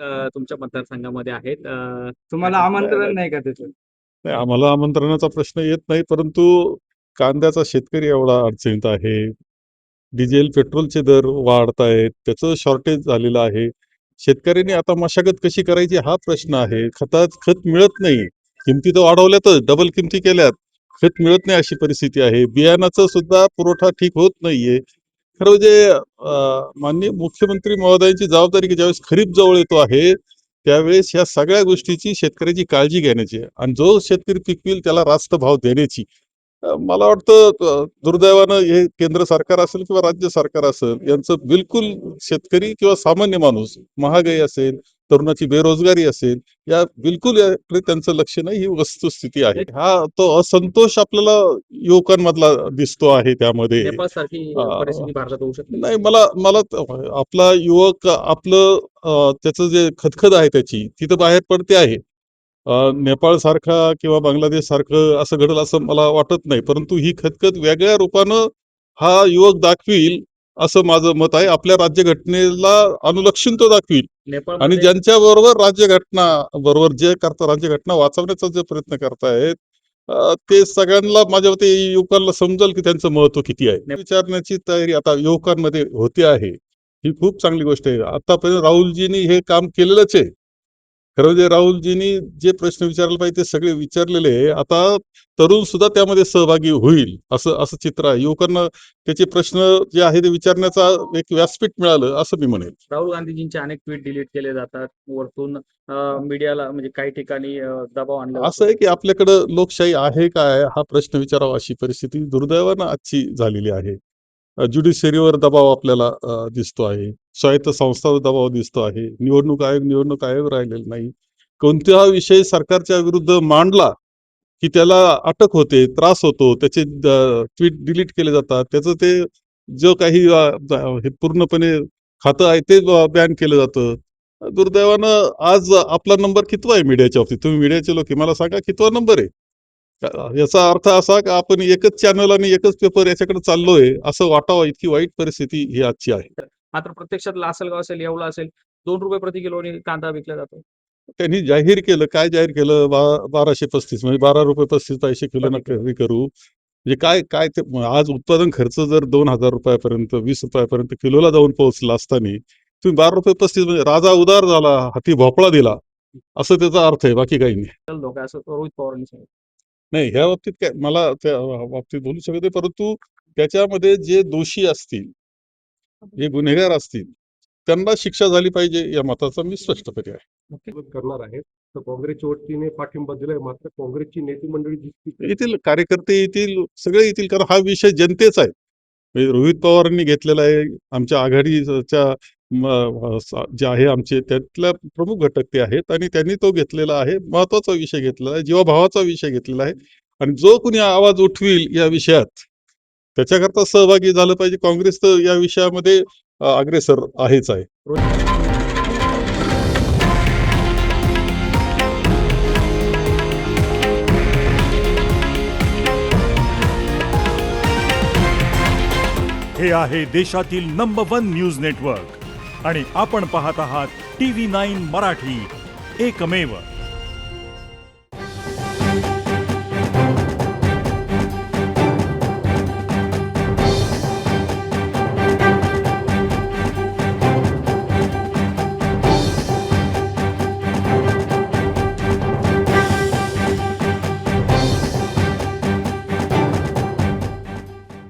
तुमच्या मतदारसंघामध्ये आहेत. तुम्हाला काय आमंत्रण नाही का त्याचं? नाही, आम्हाला आमंत्रणाचा प्रश्न येत नाही, परंतु कांद्याचा शेतकरी एवढा अडचणीत आहे. डिझेल, पेट्रोलचे दर वाढत आहेत. त्याचं शॉर्टेज झालेलं आहे. शेतकऱ्यांनी आता मशागत कशी करायची हा प्रश्न आहे. खत मिळत नाही. किमती तर वाढवल्यातच, डबल किमती केल्यात. खत मिळत नाही अशी परिस्थिती आहे. बियाणाचा सुद्धा पुरवठा ठीक होत नाहीये. खरं म्हणजे माननीय मुख्यमंत्री महोदयांची जबाबदारी की ज्यावेळेस खरीप जवळ येतो आहे, त्यावेळेस ह्या सगळ्या गोष्टीची शेतकऱ्याची काळजी घेण्याची आहे आणि जो शेतकरी पिकविल त्याला रास्त भाव देण्याची. मला वाटतं दुर्दैवानं हे केंद्र सरकार असेल किंवा राज्य सरकार असेल यांचं बिलकुल शेतकरी किंवा सामान्य माणूस, महागाई असेल, तरुणाची बेरोजगारी असेल, या बिलकुल याकडे त्यांचं लक्ष नाही, ही वस्तुस्थिती आहे. हा तो असंतोष आपल्याला युवकांमधला दिसतो आहे त्यामध्ये. नेपाळसारखी परिस्थिती भारतात होऊ शकते? नाही, मला मला आपला युवक आपलं त्याचं जे खदखद आहे त्याची तिथं बाहेर पडते आहे. नेपाळ सारखा किंवा बांगलादेश सारखं असं घडेल असं मला वाटत नाही, परंतु ही खदखद वेगळ्या रूपानं हा युवक दाखवील असं माझं मत आहे. आपल्या राज्यघटनेला अनुलक्षून तो दाखवील आणि नेपाळमध्ये ज्यांच्या बरोबर राज्यघटना बरोबर जे करता राज्यघटना वाचवण्याचा जे प्रयत्न करतायत ते सगळ्यांना माझ्या मते युवकांना समजेल की त्यांचं महत्व किती आहे. विचारण्याची तयारी आता युवकांमध्ये होते आहे, ही खूप चांगली गोष्ट आहे. आतापर्यंत राहुलजींनी हे काम केलेलंच आहे. खरं म्हणजे राहुलजींनी जे प्रश्न विचारायला पाहिजे ते सगळे विचारलेले आहे. आता तरुण सुद्धा त्यामध्ये सहभागी होईल असं असं चित्र आहे. युवकांना त्याचे प्रश्न जे आहे ते विचारण्याचा एक व्यासपीठ मिळालं असं मी म्हणेन. राहुल गांधीजींचे अनेक ट्विट डिलीट केले जातात. वरतून मीडियाला म्हणजे काही ठिकाणी दबाव आणला असं आहे की आपल्याकडं लोकशाही आहे काय हा प्रश्न विचारावा अशी परिस्थिती दुर्दैवानं आजची झालेली आहे. ज्युडिशरीवर दबाव आपल्याला दिसतो आहे. स्वायत्त संस्थांवर दबाव दिसतो आहे. निवडणूक आयोग राहिलेला नाही. कोणता विषय सरकारच्या विरुद्ध मांडला की त्याला अटक होते, त्रास होतो, त्याचे ट्विट डिलीट केले जातात. त्याचं ते जो काही हे पूर्णपणे खातं आहे ते बॅन केलं जातं. दुर्दैवानं आज आपला नंबर कितवा आहे मीडियाच्या बाबतीत? तुम्ही मीडियाचे लोक आहे, मला सांगा कितवा नंबर आहे? याचा अर्थ असा की आपण एकच चॅनल आणि एकच पेपर याच्याकडे चाललोय असं वाटावं, इतकी वाईट परिस्थिती ही आजची आहे. मात्र प्रत्यक्षात लासलगाव असेल, येवला असेल, ₹2 प्रति किलोने कांदा विकला जातो. त्यांनी जाहीर केलं, काय जाहीर केलं? 1235 म्हणजे ₹12.35 किलोनं खरेदी करू. म्हणजे काय काय ते आज उत्पादन खर्च जर ₹2000 पर्यंत ₹20 किलोला जाऊन पोहोचला असताना तुम्ही ₹12.35 म्हणजे राजा उदार झाला, हाती भोपळा दिला, असं त्याचा अर्थ आहे, बाकी काही नाही. धोका असं रोहित पवारांनी सांगितलं. नाही, ह्या बाबतीत काय मला त्या बाबतीत बोलू शकत नाही, परंतु त्याच्यामध्ये जे दोषी असतील, जे गुन्हेगार असतील, त्यांना शिक्षा झाली पाहिजे या मताचा मी स्पष्टपणे आहे. करणार आहेत तर काँग्रेसच्या वतीने पाठिंबा दिलाय, मात्र काँग्रेसची नेते मंडळी दिसतील येतील, कार्यकर्ते येतील, सगळे येतील, कारण हा विषय जनतेचा आहे. म्हणजे रोहित पवारांनी घेतलेला आहे, आमच्या आघाडीच्या जे आहे आमचे त्यातल्या प्रमुख घटक ते आहेत आणि त्यांनी तो घेतलेला आहे, महत्वाचा विषय घेतलेला आहे, जीवाभावाचा विषय घेतलेला आहे आणि जो कुणी आवाज उठविल या विषयात त्याच्याकरता सहभागी झालं पाहिजे. काँग्रेस तर या विषयामध्ये अग्रेसर आहेच आहे. हे आहे देशातील नंबर 1 न्यूज नेटवर्क आणि आपण पाहत आहात TV9 मराठी, एकमेव.